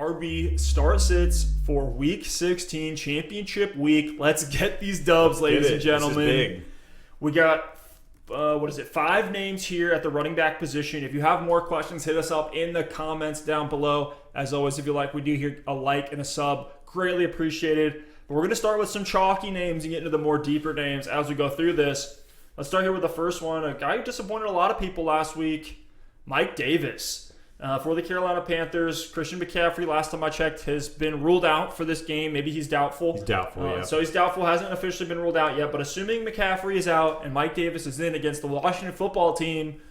RB start sits for Week 16 championship week. Let's get these dubs, ladies and gentlemen. This is big. We got 5 names here at the running back position. If you have more questions, hit us up in the comments down below. As always, if you like, we do hear a like and a sub. Greatly appreciated. But we're going to start with some chalky names and get into the more deeper names as we go through this. Let's start here with the first one. A guy who disappointed a lot of people last week, Mike Davis. For the Carolina Panthers, Christian McCaffrey, last time I checked, has been ruled out for this game. Maybe he's doubtful. He's doubtful, yeah. So he's doubtful, hasn't officially been ruled out yet. But assuming McCaffrey is out and Mike Davis is in against the Washington football team,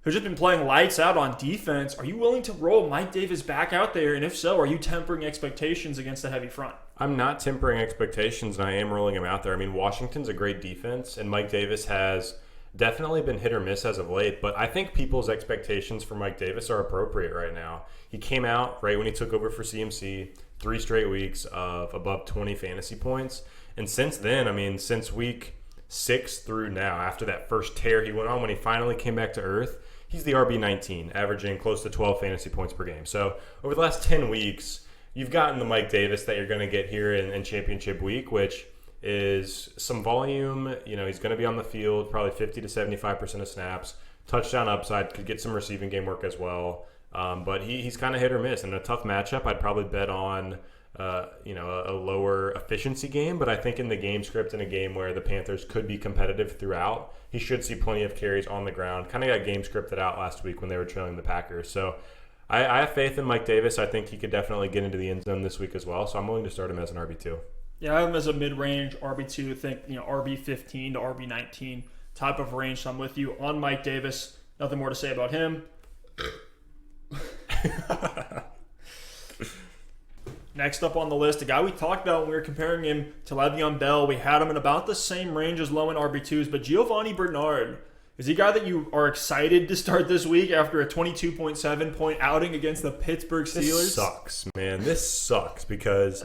who's just been playing lights out on defense, are you willing to roll Mike Davis back out there? And if so, are you tempering expectations against a heavy front? I'm not tempering expectations, and I am rolling him out there. I mean, Washington's a great defense, and Mike Davis has definitely been hit or miss as of late, but I think people's expectations for Mike Davis are appropriate right now. He came out right when he took over for CMC, 3 straight weeks of above 20 fantasy points. And since then, I mean, since week 6 through now, after that first tear he went on when he finally came back to earth, he's the RB19, averaging close to 12 fantasy points per game. So over the last 10 weeks, you've gotten the Mike Davis that you're going to get here in championship week, which is some volume. You know, he's going to be on the field probably 50 to 75% of snaps. Touchdown upside, could get some receiving game work as well. But he's kind of hit or miss. In a tough matchup, I'd probably bet on a lower efficiency game. But I think in the game script, in a game where the Panthers could be competitive throughout, he should see plenty of carries on the ground. Kind of got game scripted out last week when they were trailing the Packers. So I have faith in Mike Davis. I think he could definitely get into the end zone this week as well. So I'm willing to start him as an RB2. Yeah, I have him as a mid-range RB2. I think, RB15 to RB19 type of range. So I'm with you on Mike Davis. Nothing more to say about him. Next up on the list, a guy we talked about when we were comparing him to Le'Veon Bell. We had him in about the same range as low in RB2s, but Gio Bernard. Is he a guy that you are excited to start this week after a 22.7 point outing against the Pittsburgh Steelers? This sucks, man. This sucks because,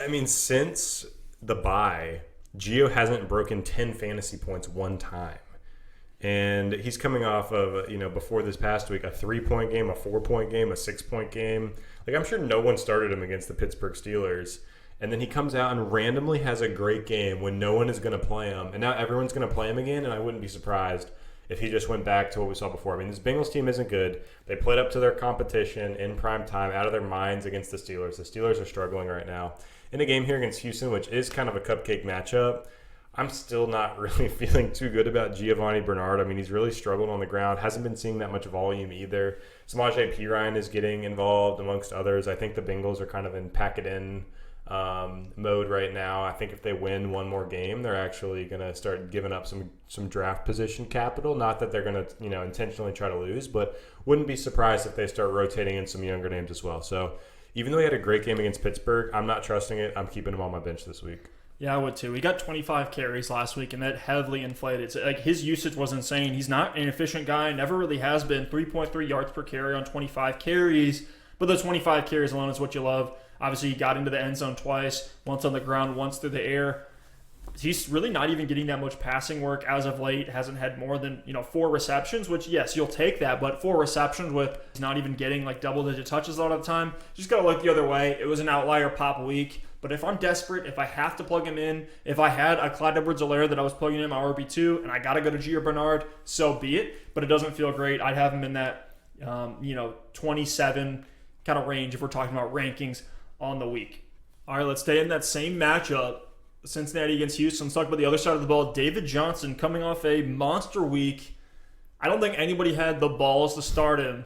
I mean, since the bye, Gio hasn't broken 10 fantasy points one time. And he's coming off of, before this past week, a 3-point game, a 4-point game, a 6-point game. Like, I'm sure no one started him against the Pittsburgh Steelers. And then he comes out and randomly has a great game when no one is going to play him. And now everyone's going to play him again, and I wouldn't be surprised if he just went back to what we saw before. I mean, this Bengals team isn't good. They played up to their competition in prime time, out of their minds against the Steelers. The Steelers are struggling right now. In a game here against Houston, which is kind of a cupcake matchup, I'm still not really feeling too good about Gio Bernard. I mean, he's really struggled on the ground. Hasn't been seeing that much volume either. Samaje Perine is getting involved amongst others. I think the Bengals are kind of in pack-it-in mode right now. I think if they win one more game, they're actually going to start giving up some draft position capital. Not that they're going to intentionally try to lose, but wouldn't be surprised if they start rotating in some younger names as well. So even though he had a great game against Pittsburgh, I'm not trusting it. I'm keeping him on my bench this week. Yeah, I would too. He got 25 carries last week, and that heavily inflated. So, his usage was insane. He's not an efficient guy, never really has been. 3.3 yards per carry on 25 carries, but those 25 carries alone is what you love. Obviously, he got into the end zone twice, once on the ground, once through the air. He's really not even getting that much passing work as of late. Hasn't had more than 4 receptions, which, yes, you'll take that, but 4 receptions with not even getting double-digit touches a lot of the time. Just got to look the other way. It was an outlier pop week. But if I'm desperate, if I have to plug him in, if I had a Clyde Edwards-Helaire that I was plugging in my RB2 and I got to go to Gio Bernard, so be it. But it doesn't feel great. I'd have him in that, 27 kind of range if we're talking about rankings on the week. All right, let's stay in that same matchup. Cincinnati against Houston. Let's talk about the other side of the ball. David Johnson coming off a monster week. I don't think anybody had the balls to start him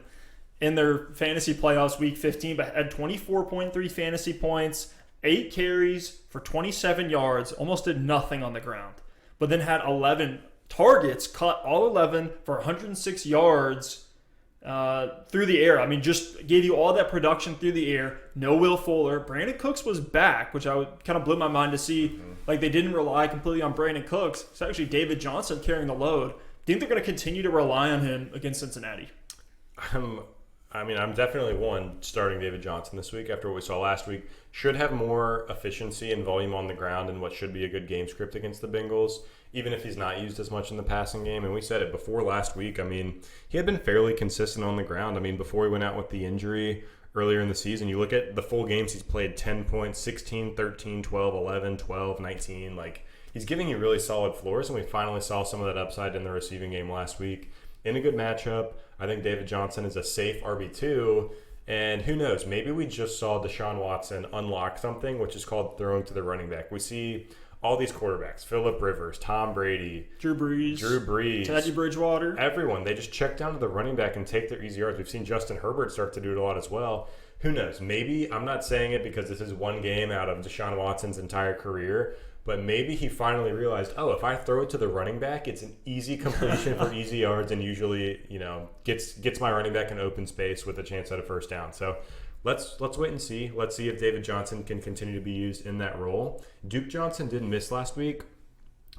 in their fantasy playoffs week 15, but had 24.3 fantasy points, 8 carries for 27 yards, almost did nothing on the ground, but then had 11 targets, caught all 11 for 106 yards through the air. I mean, just gave you all that production through the air. No Will Fuller. Brandon Cooks was back, which kind of blew my mind to see. Like, they didn't rely completely on Brandon Cooks. It's actually David Johnson carrying the load. Do you think they're going to continue to rely on him against Cincinnati? I'm definitely starting David Johnson this week after what we saw last week. Should have more efficiency and volume on the ground in what should be a good game script against the Bengals, even if he's not used as much in the passing game. And we said it before last week. I mean, he had been fairly consistent on the ground. I mean, before he went out with the injury earlier in the season. You look at the full games he's played, 10 points, 16, 13, 12, 11, 12, 19. Like, he's giving you really solid floors, and we finally saw some of that upside in the receiving game last week. In a good matchup, I think David Johnson is a safe RB2, and who knows, maybe we just saw Deshaun Watson unlock something, which is called throwing to the running back. We see all these quarterbacks, Phillip Rivers, Tom Brady, Drew Brees, Teddy Bridgewater. Everyone, they just check down to the running back and take their easy yards. We've seen Justin Herbert start to do it a lot as well. Who knows? Maybe, I'm not saying it because this is one game out of Deshaun Watson's entire career, but maybe he finally realized, oh, if I throw it to the running back, it's an easy completion for easy yards and usually, gets my running back in open space with a chance at a first down. So let's wait and see. Let's see if David Johnson can continue to be used in that role. Duke Johnson did miss last week.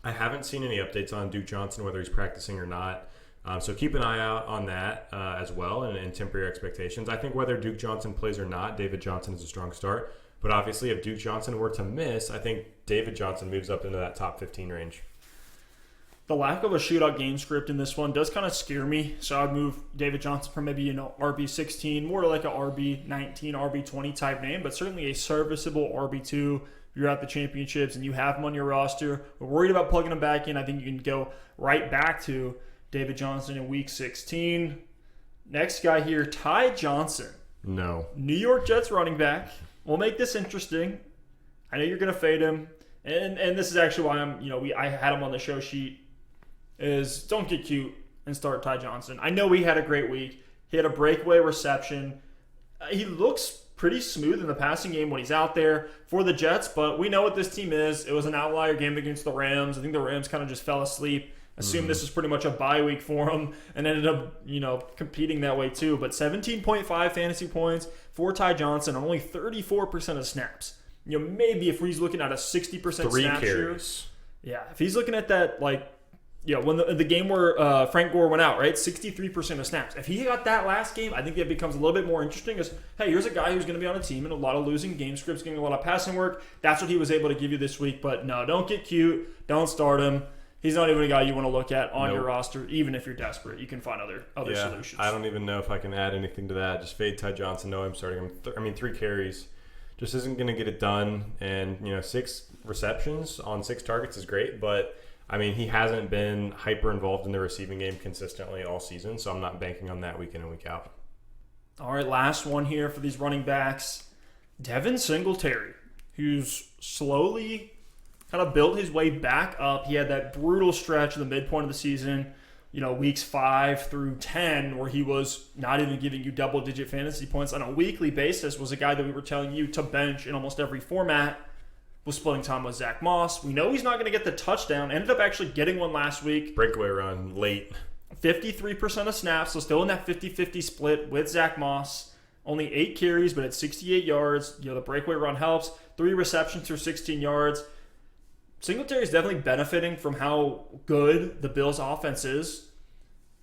I haven't seen any updates on Duke Johnson, whether he's practicing or not. So keep an eye out on that as well and temper your expectations. I think whether Duke Johnson plays or not, David Johnson is a strong start. But obviously, if Duke Johnson were to miss, I think David Johnson moves up into that top 15 range. The lack of a shootout game script in this one does kind of scare me. So I'd move David Johnson from maybe, RB16, more like a RB19, RB20 type name, but certainly a serviceable RB2. If you're at the championships and you have him on your roster, we're worried about plugging him back in. I think you can go right back to David Johnson in week 16. Next guy here, Ty Johnson. No. New York Jets running back. We'll make this interesting. I know you're going to fade him. And this is actually why I had him on the show sheet. Is don't get cute and start Ty Johnson. I know he had a great week. He had a breakaway reception. He looks pretty smooth in the passing game when he's out there for the Jets, but we know what this team is. It was an outlier game against the Rams. I think the Rams kind of just fell asleep. Assumed this was pretty much a bye week for him and ended up, competing that way too. But 17.5 fantasy points for Ty Johnson on only 34% of snaps. Maybe if he's looking at a 60% snap share. Yeah, if he's looking at that, when the game where Frank Gore went out, right? 63% of snaps. If he got that last game, I think that becomes a little bit more interesting as, hey, here's a guy who's going to be on a team in a lot of losing game scripts, getting a lot of passing work. That's what he was able to give you this week. But no, don't get cute. Don't start him. He's not even a guy you want to look at on your roster, even if you're desperate. You can find other solutions. I don't even know if I can add anything to that. Just fade Ty Johnson. No, I'm starting him. 3 carries just isn't going to get it done. And, 6 receptions on 6 targets is great. But, he hasn't been hyper involved in the receiving game consistently all season. So I'm not banking on that week in and week out. All right, last one here for these running backs. Devin Singletary, who's slowly kind of built his way back up. He had that brutal stretch in the midpoint of the season, weeks 5 through 10, where he was not even giving you double-digit fantasy points on a weekly basis, was a guy that we were telling you to bench in almost every format, was splitting time with Zach Moss. We know he's not going to get the touchdown. Ended up actually getting one last week. Breakaway run late. 53% of snaps, so still in that 50-50 split with Zach Moss. Only 8 carries, but at 68 yards. The breakaway run helps. 3 receptions for 16 yards. Singletary is definitely benefiting from how good the Bills' offense is.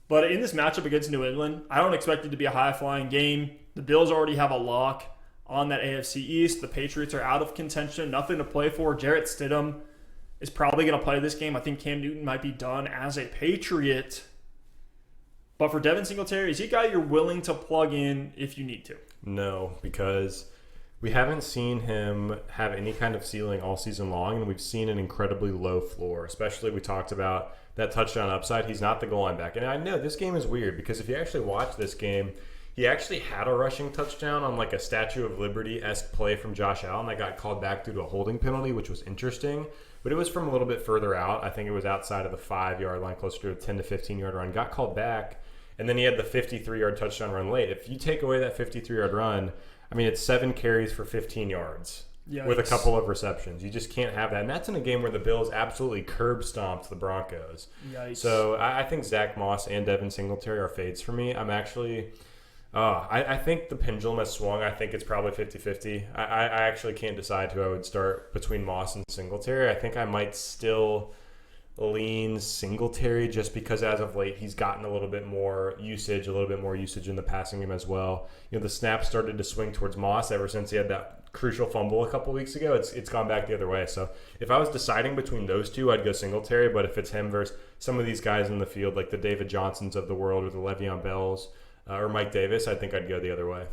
But in this matchup against New England, I don't expect it to be a high-flying game. The Bills already have a lock on that AFC East. The Patriots are out of contention. Nothing to play for. Jarrett Stidham is probably going to play this game. I think Cam Newton might be done as a Patriot. But for Devin Singletary, is he a guy you're willing to plug in if you need to? No, because we haven't seen him have any kind of ceiling all season long, and we've seen an incredibly low floor, especially we talked about that touchdown upside. He's not the goal line back. And I know this game is weird because if you actually watch this game, he actually had a rushing touchdown on a Statue of Liberty-esque play from Josh Allen that got called back due to a holding penalty, which was interesting. But it was from a little bit further out. I think it was outside of the 5-yard line, closer to a 10 to 15-yard run. Got called back, and then he had the 53-yard touchdown run late. If you take away that 53-yard run, it's 7 carries for 15 yards. Yikes. With a couple of receptions. You just can't have that. And that's in a game where the Bills absolutely curb stomped the Broncos. Yikes. So I think Zach Moss and Devin Singletary are fades for me. I'm actually I think the pendulum has swung. I think it's probably 50-50. I actually can't decide who I would start between Moss and Singletary. I think I might still lean Singletary just because as of late he's gotten a little bit more usage in the passing game as well. The snaps started to swing towards Moss ever since he had that crucial fumble a couple weeks ago. It's gone back the other way. So if I was deciding between those two, I'd go Singletary. But if it's him versus some of these guys in the field, like the David Johnsons of the world or the Le'Veon Bells or Mike Davis, I think I'd go the other way.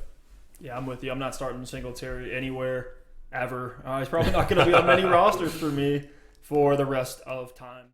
Yeah, I'm with you. I'm not starting Singletary anywhere ever. He's probably not going to be on many rosters for me for the rest of time.